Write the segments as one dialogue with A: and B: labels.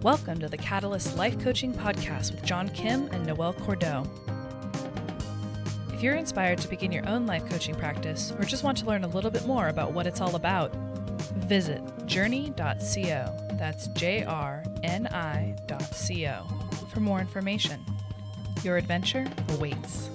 A: Welcome to the Catalyst Life Coaching Podcast with John Kim and Noelle Cordeaux. If you're inspired to begin your own life coaching practice or just want to learn a little bit more about what it's all about, visit JRNI.co. That's JRNI.co for more information. Your adventure awaits.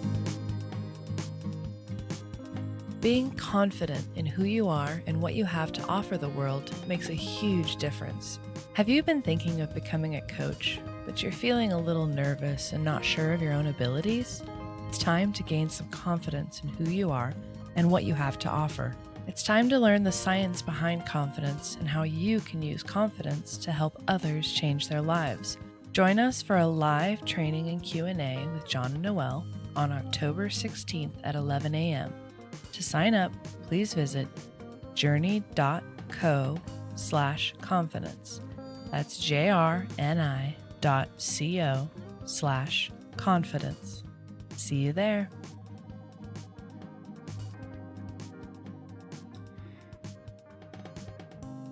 A: Being confident in who you are and what you have to offer the world makes a huge difference. Have you been thinking of becoming a coach, but you're feeling a little nervous and not sure of your own abilities? It's time to gain some confidence in who you are and what you have to offer. It's time to learn the science behind confidence and how you can use confidence to help others change their lives. Join us for a live training and Q&A with John and Noelle on October 16th at 11 a.m. To sign up, please visit JRNI.co/confidence. That's JRNI.co/confidence. See you there.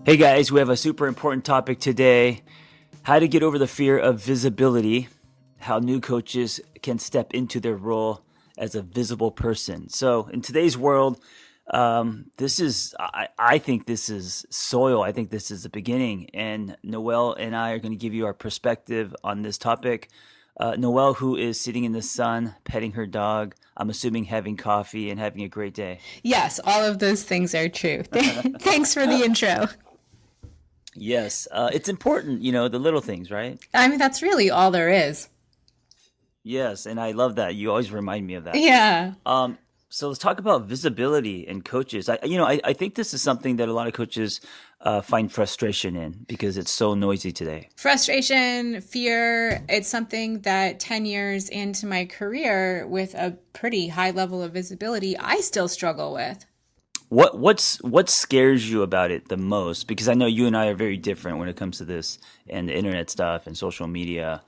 B: Hey guys, we have a super important topic today. How to get over the fear of visibility, how new coaches can step into their role as a visible person. So in today's world, I think this is soil. I think this is the beginning. And Noelle and I are going to give you our perspective on this topic. Noelle, who is sitting in the sun, petting her dog, I'm assuming having coffee and having a great day.
C: Yes, all of those things are true. Thanks for the intro.
B: Yes, it's important, the little things, right?
C: I mean, that's really all there is.
B: Yes, and I love that. You always remind me of that.
C: Yeah.
B: So let's talk about visibility and coaches. I think this is something that a lot of coaches find frustration in because it's so noisy today.
C: Frustration, fear, it's something that 10 years into my career with a pretty high level of visibility, I still struggle with.
B: What scares you about it the most? Because I know you and I are very different when it comes to this and the internet stuff and social media.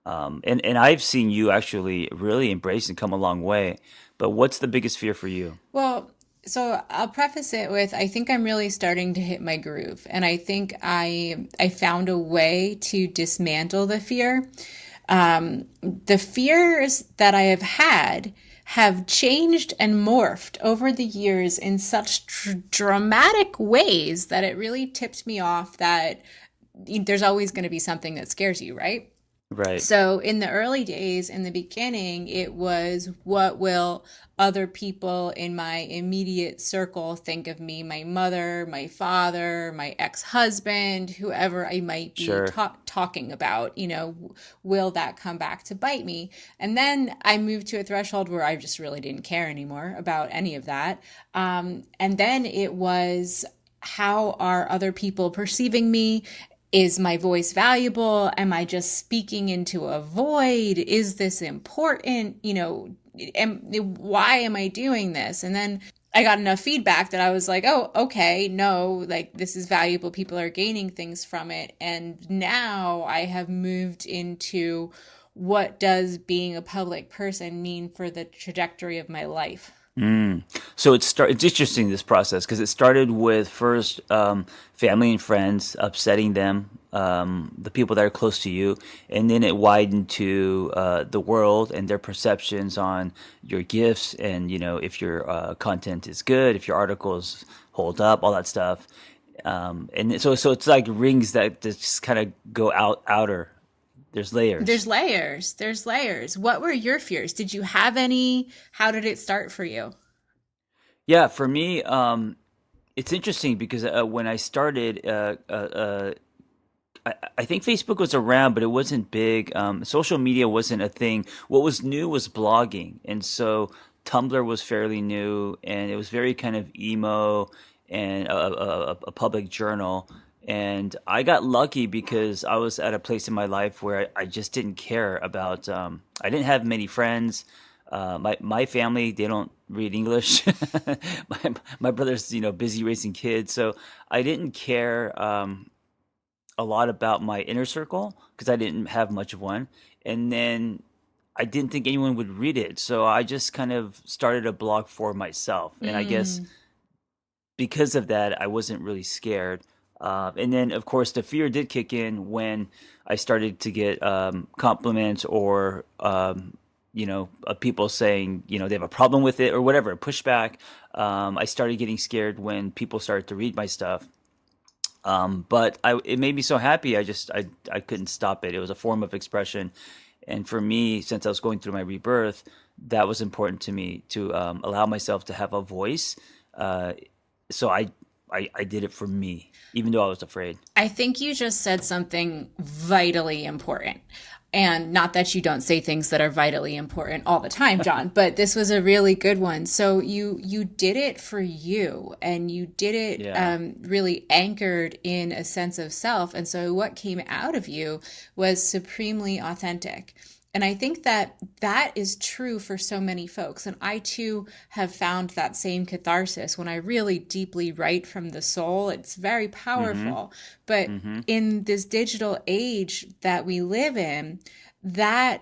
B: And I've seen you actually really embrace and come a long way. But what's the biggest fear for you?
C: Well, so I'll preface it with, I think I'm really starting to hit my groove. And I think I found a way to dismantle the fear. The fears that I have changed and morphed over the years in such dramatic ways that it really tipped me off that there's always going to be something that scares you, right?
B: Right.
C: So in the early days, in the beginning, it was, what will other people in my immediate circle think of me? My mother, my father, my ex-husband, whoever I might be talking about, will that come back to bite me? And then I moved to a threshold where I just really didn't care anymore about any of that. And then it was, how are other people perceiving me? Is my voice valuable? Am I just speaking into a void? Is this important? Why am I doing this? And then I got enough feedback that I was like, oh, okay, no, like this is valuable. People are gaining things from it. And now I have moved into, what does being a public person mean for the trajectory of my life?
B: So it's interesting, this process, because it started with first family and friends, upsetting them, the people that are close to you, and then it widened to the world and their perceptions on your gifts, and if your content is good, if your articles hold up, all that stuff, and so it's like rings that just kind of go outer. There's layers.
C: There's layers. What were your fears? Did you have any? How did it start for you?
B: Yeah, for me, it's interesting because when I started, I think Facebook was around, but it wasn't big. Social media wasn't a thing. What was new was blogging. And so Tumblr was fairly new, and it was very kind of emo and a public journal. And I got lucky because I was at a place in my life where I just didn't care about, I didn't have many friends. My family, they don't read English. my brother's, busy raising kids. So I didn't care a lot about my inner circle because I didn't have much of one. And then I didn't think anyone would read it. So I just kind of started a blog for myself. And I guess because of that, I wasn't really scared. And then, of course, the fear did kick in when I started to get compliments or people saying they have a problem with it or whatever, pushback. I started getting scared when people started to read my stuff. But it made me so happy. I couldn't stop it. It was a form of expression, and for me, since I was going through my rebirth, that was important to me to allow myself to have a voice. So I did it for me, even though I was afraid.
C: I think you just said something vitally important. And not that you don't say things that are vitally important all the time, John, but this was a really good one. So you did it for you, and you did it
B: Yeah.
C: really anchored in a sense of self. And so what came out of you was supremely authentic. And I think that that is true for so many folks. And I too have found that same catharsis when I really deeply write from the soul. It's very
B: Mm-hmm.
C: powerful. But
B: Mm-hmm.
C: in this digital age that we live in, that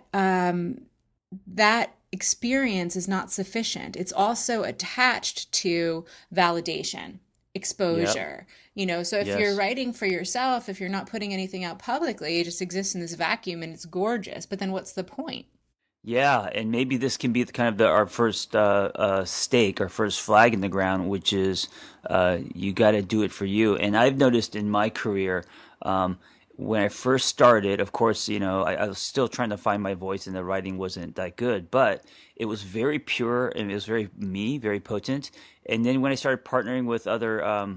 C: experience is not sufficient. It's also attached to validation,
B: Yep.
C: exposure. So if you're
B: Yes.
C: writing for yourself, if you're not putting anything out publicly, it just exists in this vacuum and it's gorgeous. But then what's the point?
B: Yeah, and maybe this can be the kind of our first stake, our first flag in the ground, which is you got to do it for you. And I've noticed in my career, um, when I first started, of course, I was still trying to find my voice, and the writing wasn't that good, but it was very pure and it was very me, very potent. And then when I started partnering with other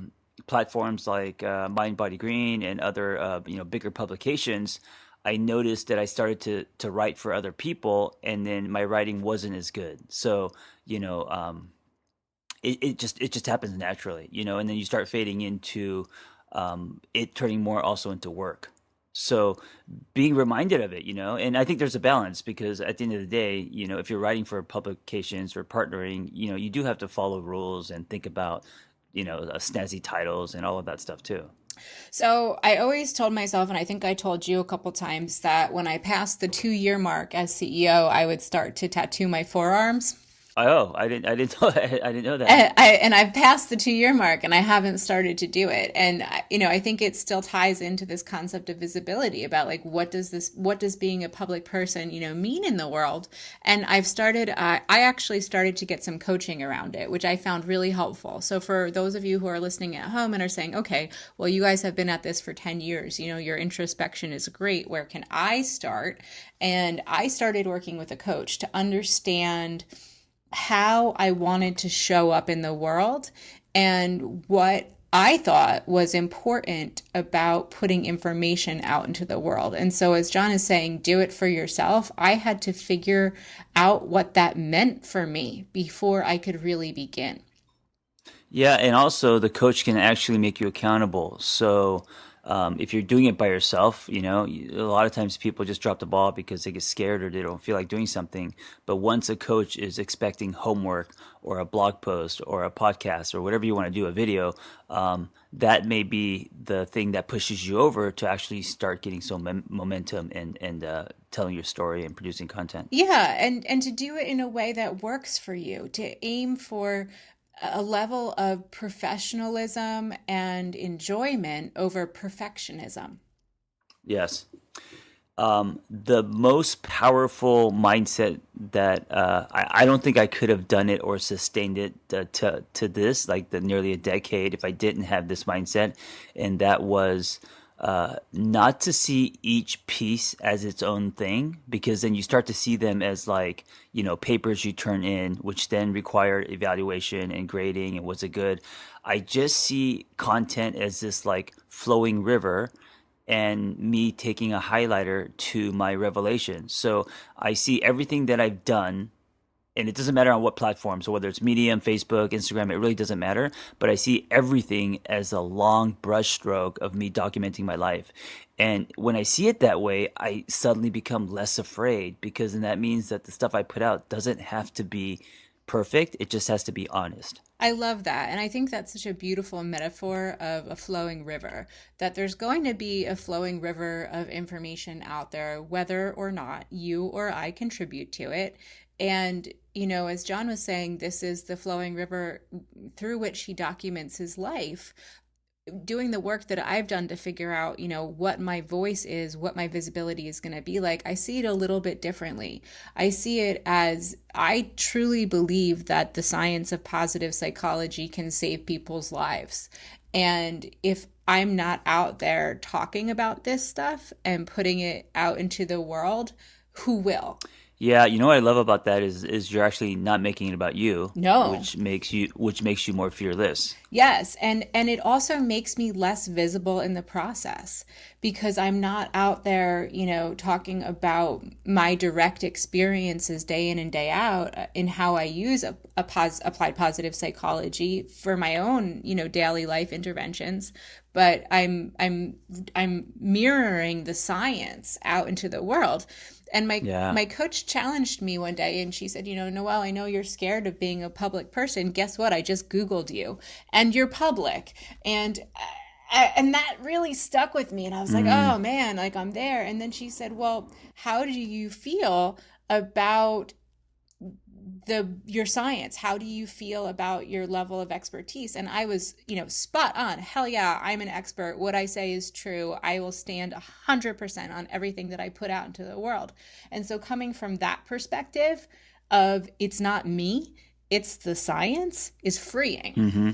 B: platforms like Mind Body Green and other bigger publications, I noticed that I started to write for other people, and then my writing wasn't as good. So you know, it just happens naturally, and then you start fading into it turning more also into work. So being reminded of it, and I think there's a balance because at the end of the day, if you're writing for publications or partnering, you do have to follow rules and think about, snazzy titles and all of that stuff too.
C: So I always told myself, and I think I told you a couple times, that when I passed the 2 year mark as CEO, I would start to tattoo my forearms.
B: Oh, I didn't know, I didn't know that.
C: And I've passed the 2 year mark and I haven't started to do it. And I think it still ties into this concept of visibility about like what does being a public person, mean in the world. And I actually started to get some coaching around it, which I found really helpful. So for those of you who are listening at home and are saying, okay, well, you guys have been at this for 10 years, your introspection is great. Where can I start? And I started working with a coach to understand how I wanted to show up in the world and what I thought was important about putting information out into the world. And so, as John is saying, do it for yourself. I had to figure out what that meant for me before I could really begin.
B: Yeah, and also the coach can actually make you accountable. So if you're doing it by yourself, a lot of times people just drop the ball because they get scared or they don't feel like doing something. But once a coach is expecting homework or a blog post or a podcast or whatever you want to do, a video, that may be the thing that pushes you over to actually start getting some momentum and telling your story and producing content.
C: Yeah, and to do it in a way that works for you, to aim for a level of professionalism and enjoyment over perfectionism.
B: Yes. The most powerful mindset that I don't think I could have done it or sustained it to this, like the nearly a decade, if I didn't have this mindset, and that was not to see each piece as its own thing, because then you start to see them as like, papers you turn in, which then require evaluation and grading and was it good. I just see content as this like flowing river and me taking a highlighter to my revelation. So I see everything that I've done, and it doesn't matter on what platform. So whether it's Medium, Facebook, Instagram, it really doesn't matter. But I see everything as a long brushstroke of me documenting my life. And when I see it that way, I suddenly become less afraid because then that means that the stuff I put out doesn't have to be perfect. It just has to be honest.
C: I love that. And I think that's such a beautiful metaphor of a flowing river, that there's going to be a flowing river of information out there, whether or not you or I contribute to it. And, as John was saying, this is the flowing river through which he documents his life. doing the work that I've done to figure out, what my voice is, what my visibility is going to be like, I see it a little bit differently. I see it as I truly believe that the science of positive psychology can save people's lives. And if I'm not out there talking about this stuff and putting it out into the world, who will?
B: Yeah, you know what I love about that is you're actually not making it about you,
C: No.
B: which makes you more fearless.
C: Yes, and it also makes me less visible in the process because I'm not out there, talking about my direct experiences day in and day out in how I use applied positive psychology for my own, daily life interventions, but I'm mirroring the science out into the world. And my
B: Yeah.
C: my coach challenged me one day and she said, Noelle, I know you're scared of being a public person. Guess what? I just Googled you and you're public. And that really stuck with me. And I was like,
B: Mm,
C: oh man, like I'm there. And then she said, well, how do you feel about your science? How do you feel about your level of expertise? And I was, spot on. Hell yeah, I'm an expert. What I say is true. I will stand 100% on everything that I put out into the world. And so coming from that perspective of it's not me, it's the science, is freeing.
B: hmm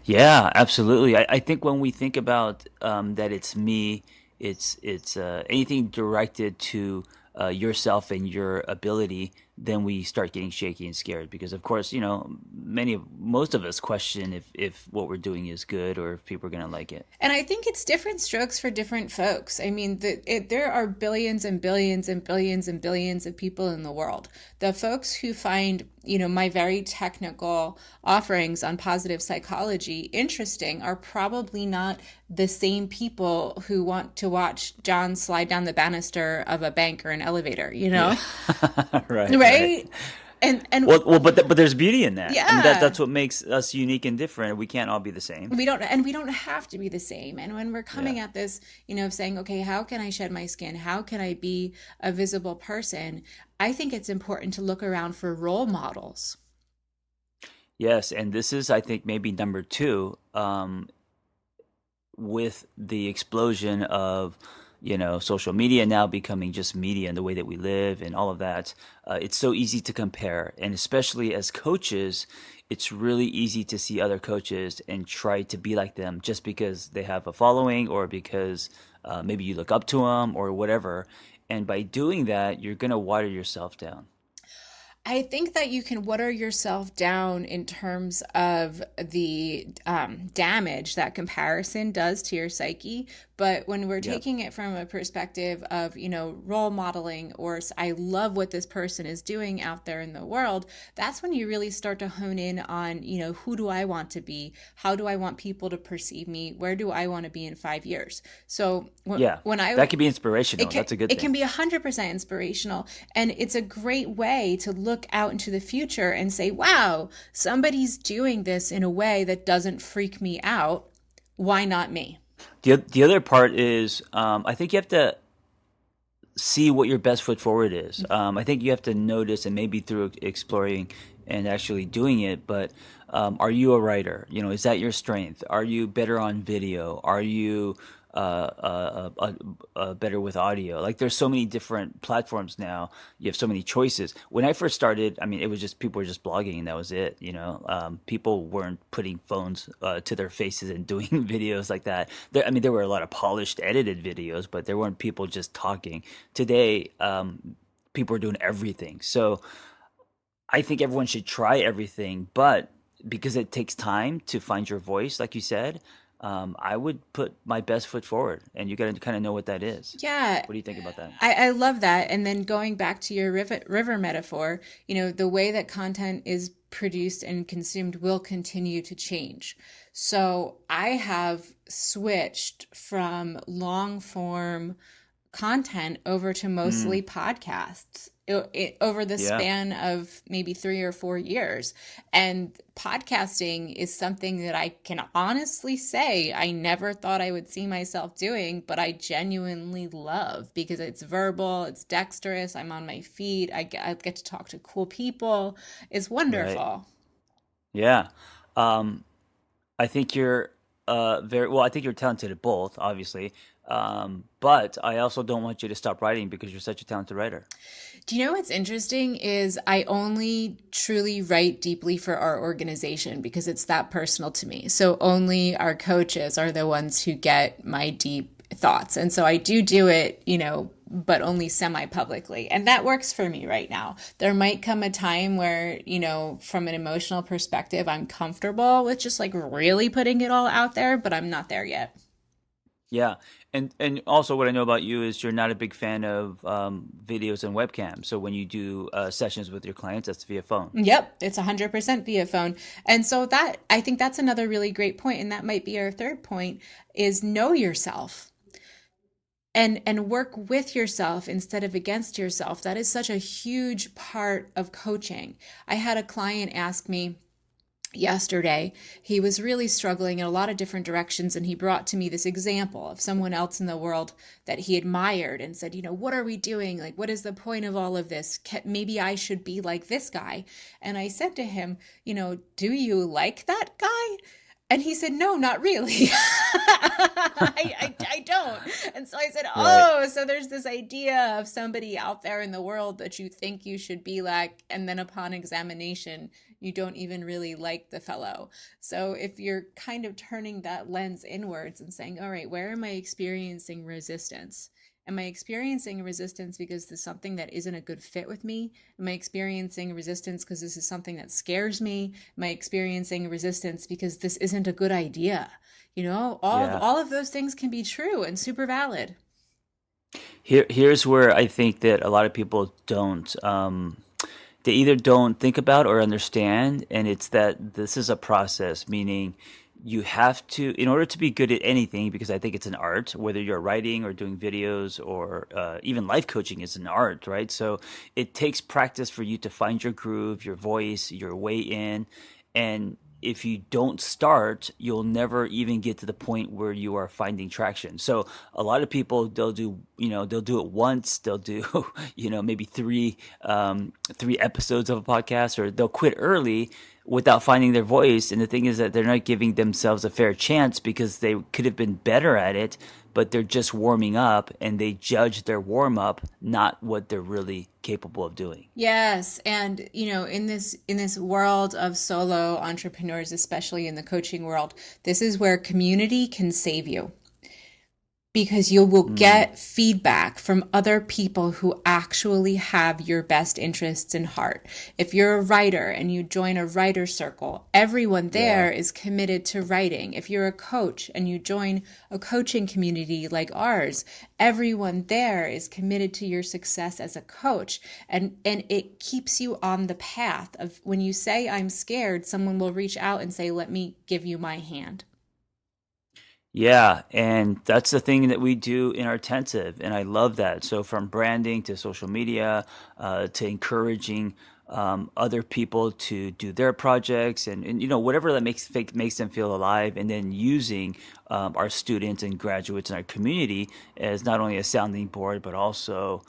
B: Yeah, absolutely. I think when we think about that, it's me. It's anything directed to yourself and your ability. Then we start getting shaky and scared because, of course, most of us question if what we're doing is good or if people are gonna like it.
C: And I think it's different strokes for different folks. I mean, there are billions and billions and billions and billions of people in the world. The folks who find, my very technical offerings on positive psychology interesting are probably not the same people who want to watch John slide down the banister of a bank or an elevator,
B: Yeah. Right. Right.
C: right? And
B: But there's beauty in that. I mean,
C: yeah,
B: that's what makes us unique and different. We can't all be the same.
C: we don't have to be the same. And when we're coming
B: Yeah.
C: at this, of saying, okay, how can I shed my skin? How can I be a visible person? I think it's important to look around for role models.
B: Yes, and this is, I think, maybe number two. With the explosion of social media now becoming just media and the way that we live and all of that, it's so easy to compare, and especially as coaches, it's really easy to see other coaches and try to be like them just because they have a following or because maybe you look up to them or whatever, and by doing that you're going to water yourself down.
C: I think that you can water yourself down in terms of the damage that comparison does to your psyche. But when we're
B: Yep.
C: taking it from a perspective of, role modeling or I love what this person is doing out there in the world, that's when you really start to hone in on, who do I want to be? How do I want people to perceive me? Where do I want to be in 5 years? So
B: Yeah,
C: when I
B: that could be inspirational. That's a good
C: it can
B: thing.
C: be 100% inspirational, and it's a great way to look out into the future and say, wow, somebody's doing this in a way that doesn't freak me out. Why not me?
B: The other part is, I think you have to see what your best foot forward is. I think you have to notice, and maybe through exploring and actually doing it. But are you a writer? Is that your strength? Are you better on video? Are you better with audio? Like, there's so many different platforms now. You have so many choices. When I first started, I mean, it was just people were just blogging, and that was it. People weren't putting phones to their faces and doing videos like that. I mean, there were a lot of polished, edited videos, but there weren't people just talking. Today, people are doing everything. So I think everyone should try everything, but because it takes time to find your voice, like you said, I would put my best foot forward, and you got to kind of know what that is.
C: Yeah,
B: What do you think about that?
C: I love that. And then going back to your river metaphor, the way that content is produced and consumed will continue to change. So I have switched from long form content over to
B: Mm,
C: mostly podcasts over the
B: yeah,
C: span of maybe 3 or 4 years. And podcasting is something that I can honestly say I never thought I would see myself doing, but I genuinely love because it's verbal, it's dexterous, I'm on my feet, I get to talk to cool people. It's
B: right.
C: wonderful.
B: Yeah. Um, I think you're very well. I think you're talented at both, obviously. But I also don't want you to stop writing because you're such a talented writer.
C: Do you know what's interesting is I only truly write deeply for our organization because it's that personal to me. So only our coaches are the ones who get my deep thoughts. And so I do it, but only semi-publicly. And that works for me right now. There might come a time where, from an emotional perspective, I'm comfortable with just like really putting it all out there, but I'm not there yet.
B: Yeah, and also what I know about you is you're not a big fan of videos and webcams. So when you do sessions with your clients, that's via phone.
C: Yep, it's 100% via phone. And so that I think that's another really great point, and that might be our third point is know yourself and work with yourself instead of against yourself. That is such a huge part of coaching. I had a client ask me yesterday, he was really struggling in a lot of different directions, and he brought to me this example of someone else in the world that he admired and said, what are we doing? Like, what is the point of all of this? Maybe I should be like this guy. And I said to him, do you like that guy? And he said, no, not really. I don't. And so I said,
B: Right.
C: so there's this idea of somebody out there in the world that you think you should be like, and then upon examination, you don't even really like the fellow. So if you're kind of turning that lens inwards and saying, all right, where am I experiencing resistance? Am I experiencing resistance because there's something that isn't a good fit with me? Am I experiencing resistance because this is something that scares me? Am I experiencing resistance because this isn't a good idea?
B: Yeah.
C: All of those things can be true and super valid.
B: Here's where I think that a lot of people don't. They either don't think about or understand, and it's that this is a process, meaning you have to, in order to be good at anything, because I think it's an art, whether you're writing or doing videos or even life coaching is an art, right? So it takes practice for you to find your groove, your voice, your way in. And if you don't start, you'll never even get to the point where you are finding traction. So a lot of people, they'll do it once, they'll do, maybe three episodes of a podcast, or they'll quit early without finding their voice. And the thing is that they're not giving themselves a fair chance because they could have been better at it, but they're just warming up and they judge their warm up, not what they're really capable of doing.
C: Yes, and in this world of solo entrepreneurs, especially in the coaching world, this is where community can save you, because you will
B: Mm,
C: get feedback from other people who actually have your best interests in heart. If you're a writer and you join a writer circle, everyone
B: yeah.
C: there is committed to writing. If you're a coach and you join a coaching community like ours, everyone there is committed to your success as a coach. And it keeps you on the path of, when you say I'm scared, someone will reach out and say, let me give you my hand.
B: Yeah, and that's the thing that we do in our intensive, and I love that. So from branding to social media, to encouraging other people to do their projects, and whatever that makes them feel alive, and then using our students and graduates in our community as not only a sounding board, but also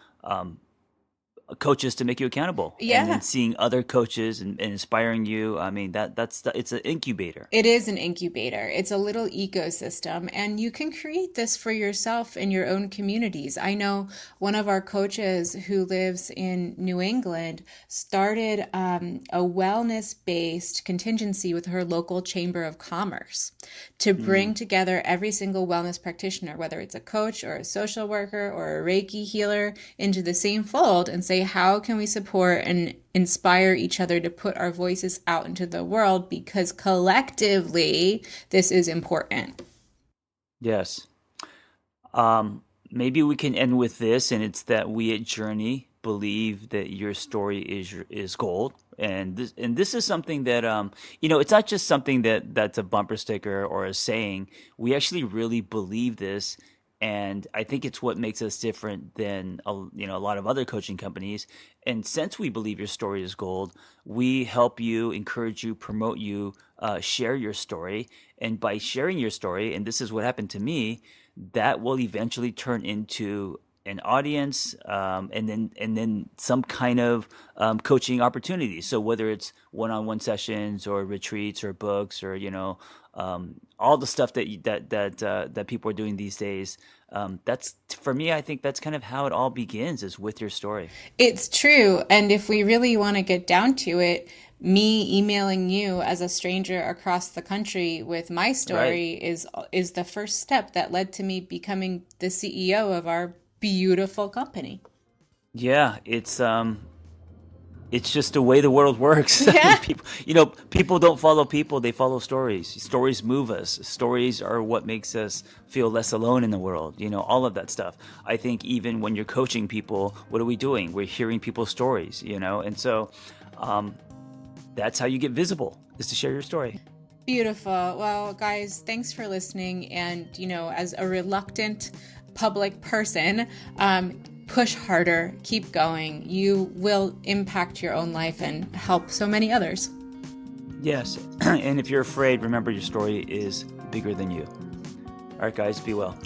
B: coaches to make you accountable, and then
C: Yeah.
B: seeing other coaches and inspiring you. I mean, it's an incubator.
C: It is an incubator. It's a little ecosystem, and you can create this for yourself in your own communities. I know one of our coaches who lives in New England started a wellness based contingency with her local chamber of commerce to bring
B: Mm,
C: together every single wellness practitioner, whether it's a coach or a social worker or a Reiki healer, into the same fold and say, how can we support and inspire each other to put our voices out into the world, because collectively this is important.
B: yes. Maybe we can end with this, and it's that we at Journey believe that your story is gold, and this is something that it's not just something that's a bumper sticker or a saying. We actually really believe this, and I think it's what makes us different than a lot of other coaching companies. And since we believe your story is gold, we help you, encourage you, promote you, share your story, and by sharing your story, and this is what happened to me, that will eventually turn into an audience, and then some kind of coaching opportunity. So whether it's one-on-one sessions or retreats or books or all the stuff that people are doing these days. That's, for me, I think that's kind of how it all begins, is with your story.
C: It's true. And if we really want to get down to it, me emailing you as a stranger across the country with my
B: Right.
C: story is the first step that led to me becoming the CEO of our beautiful company.
B: Yeah, it's just the way the world works.
C: Yeah.
B: People don't follow people, they follow stories. Stories move us. Stories are what makes us feel less alone in the world, all of that stuff. I think even when you're coaching people, what are we doing? We're hearing people's stories, and so that's how you get visible, is to share your story.
C: Beautiful. Well, guys, thanks for listening. And, as a reluctant public person, push harder, keep going. You will impact your own life and help so many others.
B: Yes. And if you're afraid, remember your story is bigger than you. All right, guys, be well.